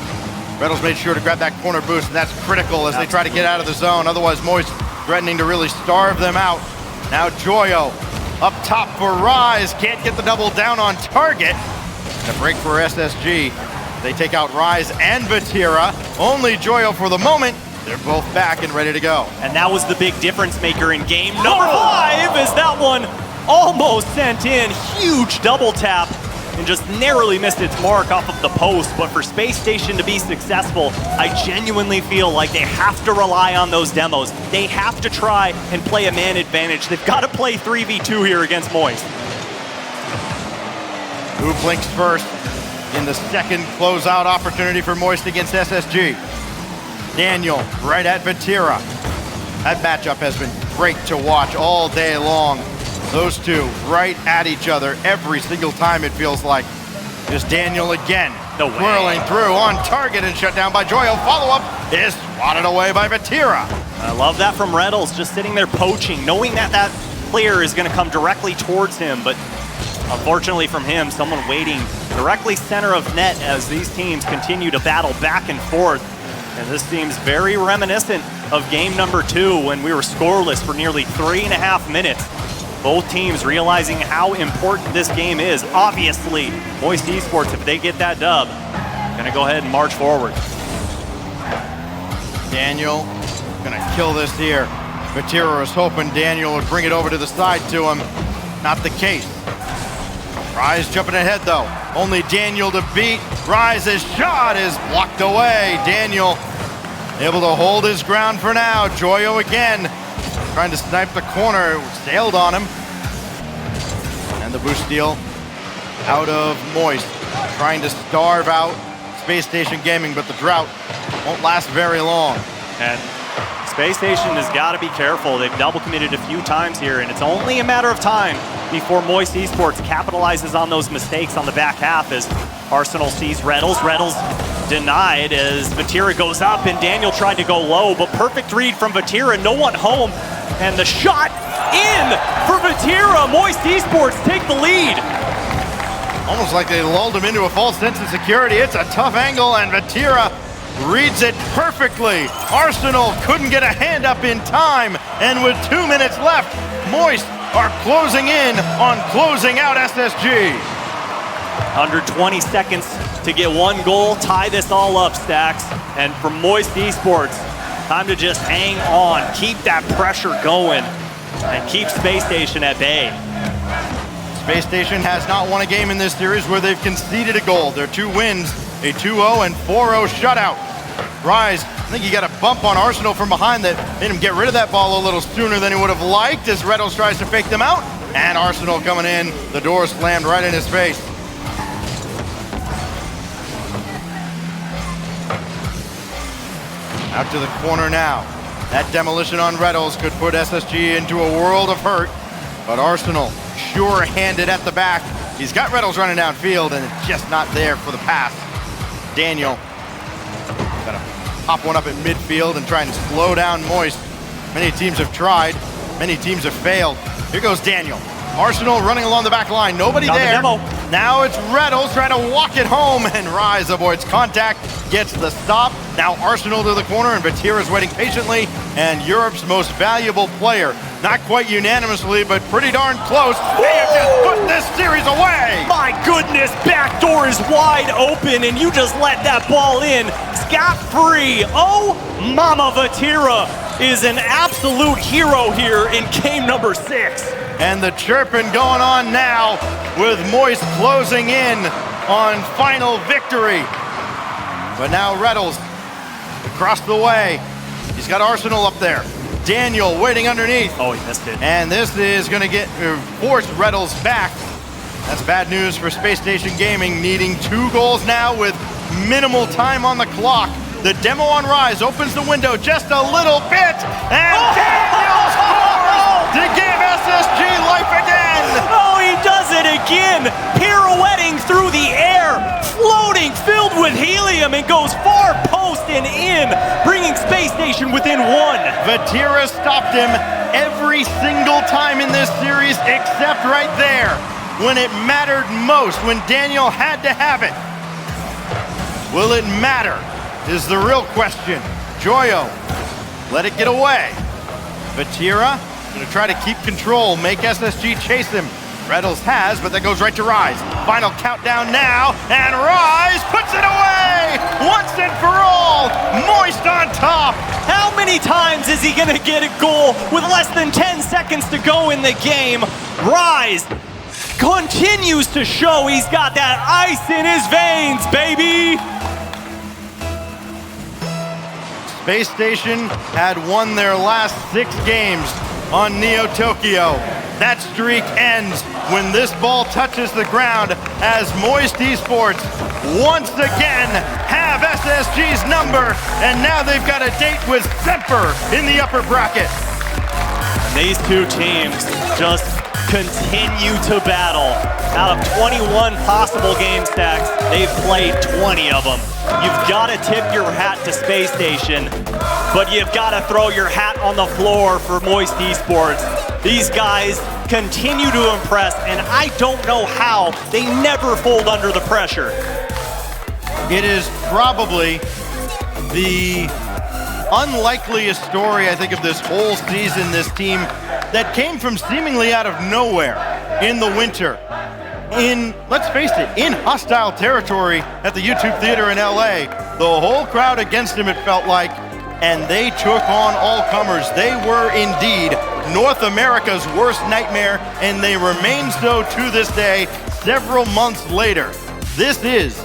Reddles made sure to grab that corner boost, and that's critical as they try to get out of the zone. Otherwise, Moist threatening to really starve them out. Now Joyo up top for Rise, can't get the double down on target. And a break for SSG. They take out Rise and Vatira. Only Joyo for the moment. They're both back and ready to go. And that was the big difference maker in game number 5, as that one almost sent in. Huge double tap and just narrowly missed its mark off of the post. But for Spacestation to be successful, I genuinely feel like they have to rely on those demos. They have to try and play a man advantage. They've got to play 3v2 here against Moist. Who blinks first in the second closeout opportunity for Moist against SSG? Daniel right at Vatira. That matchup has been great to watch all day long. Those two right at each other every single time, it feels like. Just Daniel again, whirling through on target and shut down by Joyo. Follow-up is swatted away by Vatira. I love that from Reddles, just sitting there poaching, knowing that that player is going to come directly towards him, but unfortunately from him, someone waiting directly center of net as these teams continue to battle back and forth. And this seems very reminiscent of game number 2 when we were scoreless for nearly 3.5 minutes. Both teams realizing how important this game is. Obviously, Moist Esports, if they get that dub, gonna go ahead and march forward. Daniel gonna kill this here. Vatira was hoping Daniel would bring it over to the side to him. Not the case. Rise jumping ahead though. Only Daniel to beat. Rise's shot is blocked away. Daniel able to hold his ground for now. Joyo again trying to snipe the corner. Sailed on him. And the boost steal out of Moist. Trying to starve out Spacestation Gaming, but the drought won't last very long. And Spacestation has got to be careful. They've double committed a few times here, and it's only a matter of time before Moist Esports capitalizes on those mistakes on the back half as Arsenal sees Reddles. Reddles denied as Vatira goes up, and Daniel tried to go low, but perfect read from Vatira, no one home, and the shot in for Vatira. Moist Esports take the lead. Almost like they lulled him into a false sense of security. It's a tough angle, and Vatira reads it perfectly. Arsenal couldn't get a hand up in time, and with 2 minutes left, Moist are closing in on closing out SSG. Under 20 seconds to get 1 goal, tie this all up, Stacks. And for Moist Esports, time to just hang on, keep that pressure going, and keep Spacestation at bay. Spacestation has not won a game in this series where they've conceded a goal. Their 2 wins, a 2-0 and 4-0 shutout. Rise, I think he got a bump on Arsenal from behind that made him get rid of that ball a little sooner than he would have liked as Reddles tries to fake them out. And Arsenal coming in, the door slammed right in his face. Out to the corner now. That demolition on Reddles could put SSG into a world of hurt, but Arsenal sure-handed at the back. He's got Reddles running downfield, and it's just not there for the pass. Daniel gotta pop one up at midfield and try and slow down Moist. Many teams have tried, many teams have failed. Here goes Daniel. Arsenal running along the back line, nobody there. Now it's Reddles trying to walk it home, and Rise avoids contact, gets the stop. Now Arsenal to the corner, and Vatira's waiting patiently, and Europe's most valuable player. Not quite unanimously, but pretty darn close. They have just put this series away. My goodness, back door is wide open, and you just let that ball in scot-free. Oh, Mama Vatira is an absolute hero here in game number 6. And the chirping going on now with Moist closing in on final victory. But now Reddles across the way. He's got Arsenal up there. Daniel waiting underneath. Oh, he missed it. And this is going to force Reddles back. That's bad news for Spacestation Gaming, needing 2 goals now with minimal time on the clock. The demo on Rise opens the window just a little bit, and Daniel scores to give SSG life again! Oh, he does it again! Pirouetting through the air, floating, filled with helium, and goes far post and in, bringing Space Station within 1. Vatira stopped him every single time in this series except right there, when it mattered most, when Daniel had to have it. Will it matter? Is the real question. Joyo, let it get away. Vatira, gonna try to keep control, make SSG chase him. Reddles has, but that goes right to Rise. Final countdown now, and Rise puts it away! Once and for all, Moist on top! How many times is he gonna get a goal with less than 10 seconds to go in the game? Rise continues to show he's got that ice in his veins, baby! Space Station had won their last 6 games on Neo Tokyo. That streak ends when this ball touches the ground as Moist Esports once again have SSG's number, and now they've got a date with Semper in the upper bracket. These 2 teams just continue to battle. Out of 21 possible game stacks, they've played 20 of them. You've got to tip your hat to Space Station, but you've got to throw your hat on the floor for Moist Esports. These guys continue to impress, and I don't know how they never fold under the pressure. It is probably the unlikeliest story, I think, of this whole season, this team that came from seemingly out of nowhere in the winter. In, let's face it, in hostile territory at the YouTube Theater in LA. The whole crowd against him, it felt like, and they took on all comers. They were indeed North America's worst nightmare, and they remain so to this day, several months later. This is,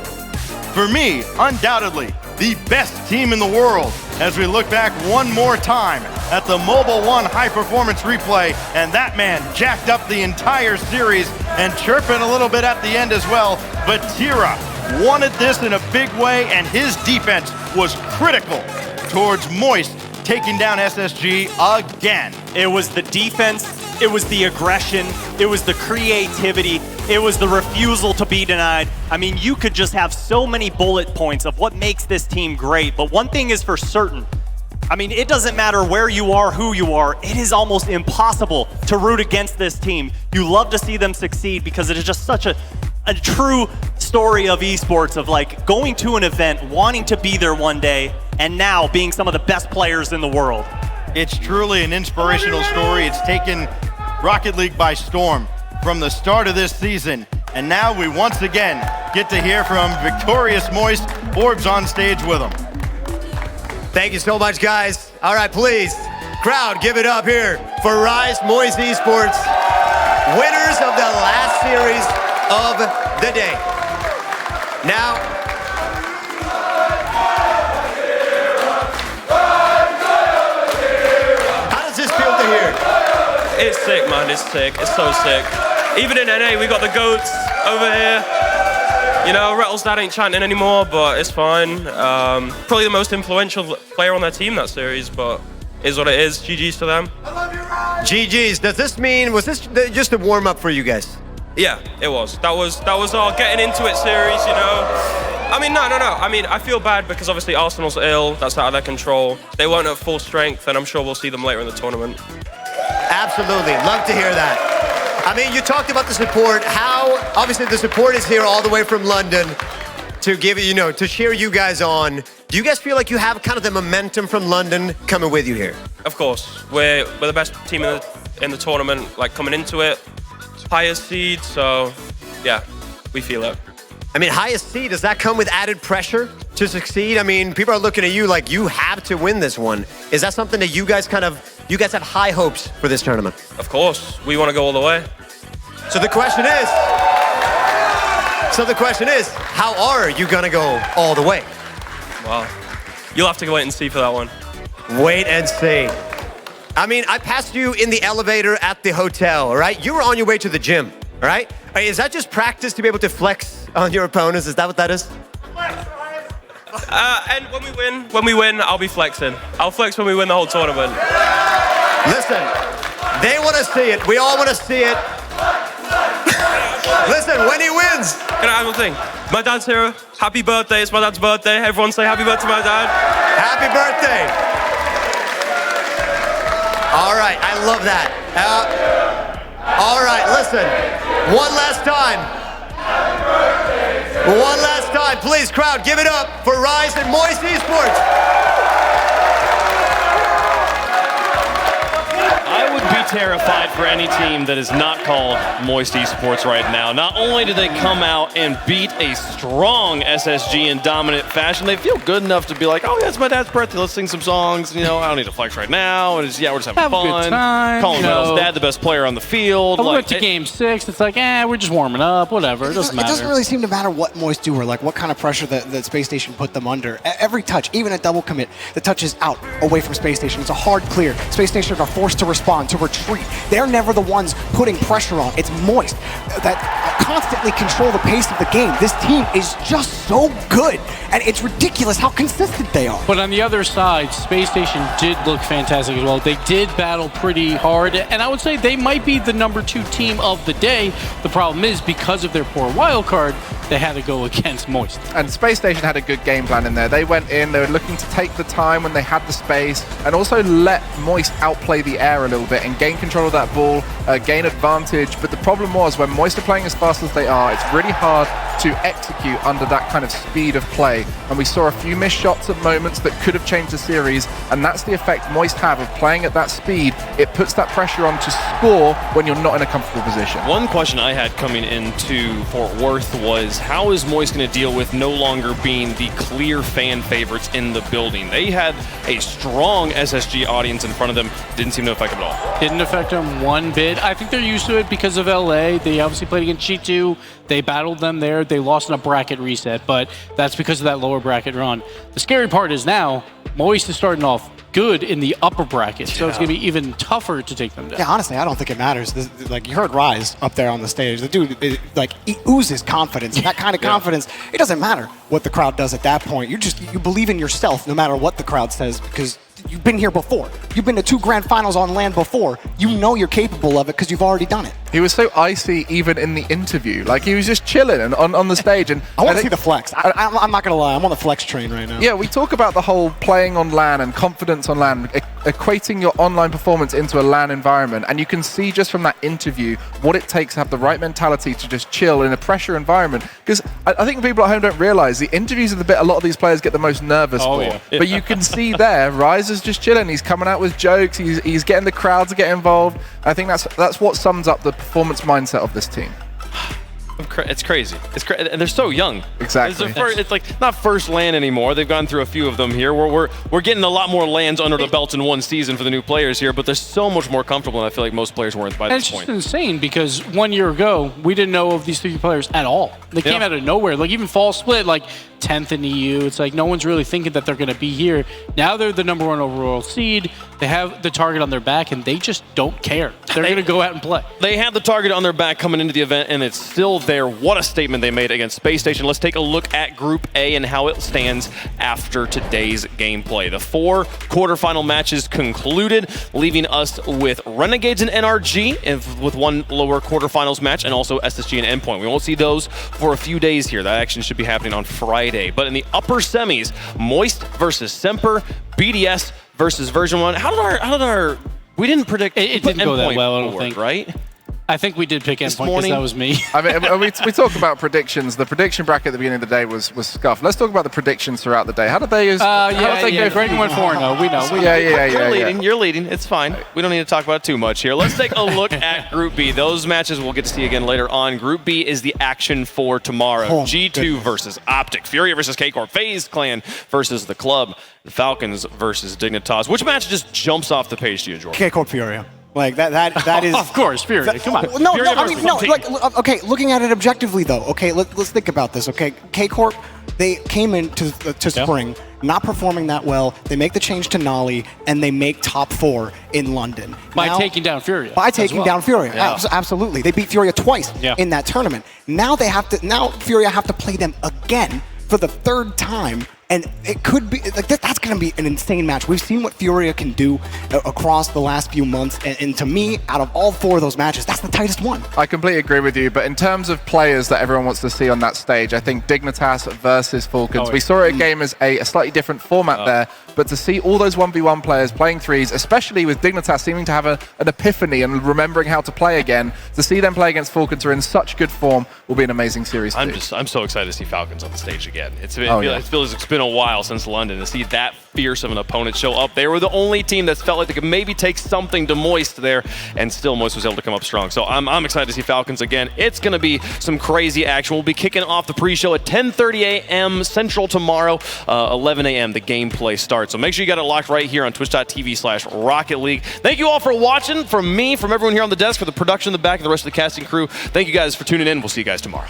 for me, undoubtedly, the best team in the world as we look back one more time at the Mobile One high performance replay, and that man jacked up the entire series and chirping a little bit at the end as well. But Tira wanted this in a big way, and his defense was critical towards Moist taking down SSG again. It was the defense, it was the aggression, it was the creativity, it was the refusal to be denied. I mean, you could just have so many bullet points of what makes this team great, but one thing is for certain. I mean, it doesn't matter where you are, who you are, it is almost impossible to root against this team. You love to see them succeed because it is just such a true story of esports, of like going to an event, wanting to be there one day, and now being some of the best players in the world. It's truly an inspirational story. It's taken Rocket League by storm from the start of this season. And now we once again get to hear from victorious Moist. Orbs on stage with them. Thank you so much, guys. All right, please, crowd, give it up here for Rise Moist Esports, winners of the last series of the day. Now, how does this feel to hear? It's sick, man. It's sick. It's so sick. Even in NA, we got the GOATs over here. You know, Rattle's dad ain't chanting anymore, but it's fine. Probably the most influential player on their team that series, but is what it is. GG's to them. GG's. Does this mean, was this just a warm-up for you guys? Yeah, it was. That was our getting into it series, you know. I mean, no. I mean, I feel bad because obviously Arsenal's ill. That's out of their control. They weren't at full strength, and I'm sure we'll see them later in the tournament. Absolutely. Love to hear that. I mean, you talked about the support. How, obviously, the support is here all the way from London to give you know, to cheer you guys on. Do you guys feel like you have kind of the momentum from London coming with you here? Of course. We're the best team in the tournament, like coming into it. Highest seed, so yeah, we feel it. I mean, highest seed, does that come with added pressure to succeed? I mean, people are looking at you like you have to win this one. Is that something that you guys have high hopes for this tournament? Of course, we want to go all the way. So the question is, how are you gonna go all the way? Well, you'll have to wait and see for that one. Wait and see. I mean, I passed you in the elevator at the hotel, right? You were on your way to the gym. All right? Hey, is that just practice to be able to flex on your opponents? Is that what that is? And when we win, I'll be flexing. I'll flex when we win the whole tournament. Listen, they want to see it. We all want to see it. Listen, when he wins. Can I have a thing? My dad's here. Happy birthday. It's my dad's birthday. Everyone say happy birthday to my dad. Happy birthday. All right, I love that. All right, listen. One last time. One last time. Please, crowd, give it up for Rise and Moist Esports. I would be terrified for any team that is not called Moist Esports right now. Not only do they come out and beat a strong SSG in dominant fashion, they feel good enough to be like, oh yeah, it's my dad's birthday, let's sing some songs. You know, I don't need to flex right now. And we're just having Have fun. a good time, Calling you know. Reynolds' dad the best player on the field. I went to game 6. It's like, we're just warming up, whatever. It doesn't matter. It doesn't really seem to matter what Moist do or like what kind of pressure that Space Station put them under. Every touch, even a double commit, the touch is out away from Space Station. It's a hard clear. Space Station are forced to respond, to retreat. They're never the ones putting pressure on. It's Moist that constantly control the pace of the game. This team is just so good, and it's ridiculous how consistent they are. But on the other side, Space Station did look fantastic as well. They did battle pretty hard, and I would say they might be the #2 team of the day. The problem is, because of their poor wild card, they had to go against Moist. And Space Station had a good game plan in there. They went in, they were looking to take the time when they had the space, and also let Moist outplay the air a little bit and gain control of that ball, gain advantage. But the problem was, when Moist are playing as fast as they are, it's really hard to execute under that kind of speed of play. And we saw a few missed shots at moments that could have changed the series, and that's the effect Moist have of playing at that speed. It puts that pressure on to score when you're not in a comfortable position. One question I had coming into Fort Worth was, how is Moist going to deal with no longer being the clear fan favorites in the building? They had a strong SSG audience in front of them. Didn't seem to affect them at all. Didn't affect them one bit. I think they're used to it because of LA. They obviously played against G2. They battled them there. They lost in a bracket reset, but that's because of that lower bracket run. The scary part is now, Moist is starting off good in the upper bracket, so it's going to be even tougher to take them down. Yeah, honestly, I don't think it matters. Like, you heard Rise up there on the stage. The dude, he oozes confidence. That kind of confidence, it doesn't matter what the crowd does at that point. You believe in yourself no matter what the crowd says, because you've been here before. You've been to 2 grand finals on land before. You know you're capable of it because you've already done it. He was so icy even in the interview. Like, he was just chilling and on the stage. And I want to see the flex. I'm not going to lie. I'm on the flex train right now. Yeah, we talk about the whole playing on LAN and confidence on LAN, equating your online performance into a LAN environment. And you can see just from that interview what it takes to have the right mentality to just chill in a pressure environment. Because I think people at home don't realize the interviews are the bit a lot of these players get the most nervous for. Yeah. But you can see there, Rise is just chilling. He's coming out with jokes. He's getting the crowd to get involved. I think that's what sums up the performance mindset of this team. It's crazy. And they're so young. Exactly. It's like not first LAN anymore. They've gone through a few of them here. We're getting a lot more LANs under the belt in one season for the new players here, but they're so much more comfortable, and I feel like most players weren't by this point. It's just insane because 1 year ago, we didn't know of these 3 players at all. They came out of nowhere. Like, even Fall Split, like 10th in EU. It's like no one's really thinking that they're going to be here. Now they're the #1 overall seed. They have the target on their back, and they just don't care. They're going to go out and play. They had the target on their back coming into the event, and it's still there. What a statement they made against Space Station. Let's take a look at Group A and how it stands after today's gameplay. The 4 quarterfinal matches concluded, leaving us with Renegades and NRG with 1 lower quarterfinals match, and also SSG and Endpoint. We won't see those for a few days here. That action should be happening on Friday. But in the upper semis, Moist versus Semper, BDS versus Version 1. How did our we didn't predict it didn't go that well, I don't forward, think. Right? I think we did pick Endpoint because that was me. I mean, we talk about predictions. The prediction bracket at the beginning of the day was scuffed. Let's talk about the predictions throughout the day. How did they use? Greg went 4-0. We know. You're leading. It's fine. We don't need to talk about it too much here. Let's take a look at Group B. Those matches we'll get to see again later on. Group B is the action for tomorrow. G2 versus Optic, Furia versus K-Corp, FaZe Clan versus the Club, the Falcons versus Dignitas. Which match just jumps off the page to you, Jordan? K-Corp Furia. Like that is of course, Furia. Come on. No, Furia I mean, no. Like, okay, looking at it objectively, though. Okay, let's think about this. Okay, K-Corp, they came into Spring not performing that well. They make the change to Nolly, and they make top 4 in London. By taking down Furia. By taking down Furia, absolutely. They beat Furia twice in that tournament. Now Furia have to play them again for the 3rd time. And it could be, like, that's going to be an insane match. We've seen what Furia can do across the last few months. And to me, out of all 4 of those matches, that's the tightest one. I completely agree with you. But in terms of players that everyone wants to see on that stage, I think Dignitas versus Falcons. We saw it at game as a slightly different format there. But to see all those 1v1 players playing threes, especially with Dignitas seeming to have an epiphany and remembering how to play again, to see them play against Falcons who are in such good form will be an amazing series. I'm so excited to see Falcons on the stage again. It feels it's been a while since London to see that fierce of an opponent show up. They were the only team that felt like they could maybe take something to Moist there, and still Moist was able to come up strong. So I'm excited to see Falcons again. It's going to be some crazy action. We'll be kicking off the pre-show at 10:30 a.m. Central tomorrow, 11 a.m. the gameplay starts. So make sure you got it locked right here on twitch.tv/Rocket League. Thank you all for watching. From me, from everyone here on the desk, for the production in the back, and the rest of the casting crew, thank you guys for tuning in. We'll see you guys tomorrow.